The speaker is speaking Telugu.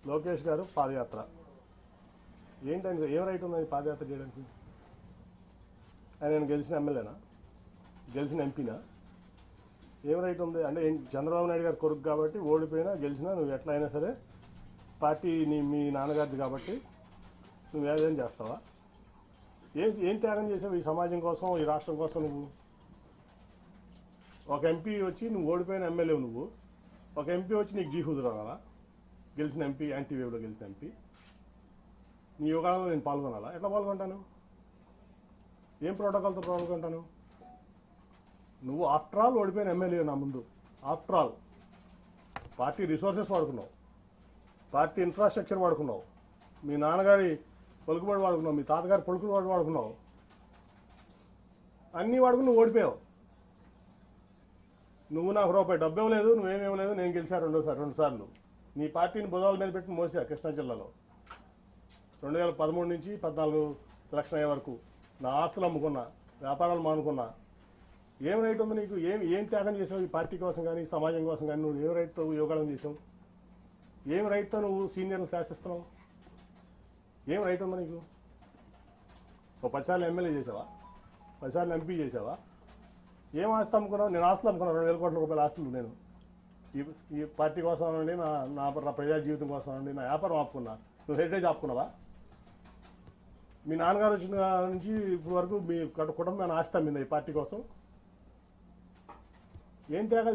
లోకేష్ గారు పాదయాత్ర ఏంటంటే ఏం రైట్ ఉందని పాదయాత్ర చేయడానికి? ఆయన గెలిచిన ఎమ్మెల్యేనా, గెలిచిన ఎంపీనా? ఏం రైట్ ఉంది అంటే చంద్రబాబు నాయుడు గారు కొడుకు కాబట్టి ఓడిపోయినా గెలిచినా నువ్వు ఎట్లా అయినా సరే పార్టీ మీ నాన్నగారిది కాబట్టి నువ్వు ఏదైనా చేస్తావా? ఏం త్యాగం చేసావు ఈ సమాజం కోసం, ఈ రాష్ట్రం కోసం? నువ్వు ఒక ఎంపీ వచ్చి నువ్వు ఓడిపోయిన ఎమ్మెల్యే, నువ్వు ఒక ఎంపీ వచ్చి నీకు జీహూదు రావాలా? గెలిచిన ఎంపీ, యాంటీవేవ్లో గెలిచిన ఎంపీ నీ యోగాలలో నేను పాల్గొనాలా? ఎట్లా పాల్గొంటాను? ఏం ప్రోటోకాల్తో పాల్గొంటాను? నువ్వు ఆఫ్టర్ ఆల్ ఓడిపోయిన ఎమ్మెల్యే నా ముందు. ఆఫ్టర్ ఆల్ పార్టీ రిసోర్సెస్ వాడుకున్నావు, పార్టీ ఇన్ఫ్రాస్ట్రక్చర్ వాడుకున్నావు, మీ నాన్నగారి పలుకుబడి వాడుకున్నావు, మీ తాతగారి పలుకుబడి వాడుకున్నావు, అన్నీ వాడుకుని నువ్వు ఓడిపోయావు. నువ్వు నాకు రూపాయి డబ్బు ఇవ్వలేదు, నువ్వేమివ్వలేదు, నేను గెలిచా రెండు సార్లు. నీ పార్టీని భుజాల మీద పెట్టి మోసా కృష్ణా జిల్లాలో 2013 నుంచి 14 ఎలక్షన్ అయ్యే వరకు నా ఆస్తులు అమ్ముకున్నా, వ్యాపారాలు మానుకున్నా. ఏం రైట్ ఉంది నీకు? ఏం త్యాగం చేసావు ఈ పార్టీ కోసం కానీ, సమాజం కోసం కానీ? నువ్వు ఏం రైట్తో యోగాలను చేసావు? ఏం రైట్తో నువ్వు సీనియర్ని శాసిస్తున్నావు? ఏం రైట్ ఉందా నీకు? ఓ 10 సార్లు ఎమ్మెల్యే చేసావా? 10 సార్లు ఎంపీ చేసావా? ఏం ఆస్తి అమ్ముకున్నావు? నేను ఆస్తులు అమ్ముకున్నాను, 2,000 కోట్ల రూపాయల ఆస్తులు. నేను ఈ పార్టీ కోసం అనండి, నా ప్రజా జీవితం కోసం అనండి, నా వ్యాపారం ఆపుకున్నా. నువ్వు హెరిటేజ్ ఆపుకున్నావా? మీ నాన్నగారు వచ్చిన నుంచి ఇప్పుడు వరకు మీ కుటుంబం ఆస్తి అమ్మిందా ఈ పార్టీ కోసం? ఏం త్యాగాలు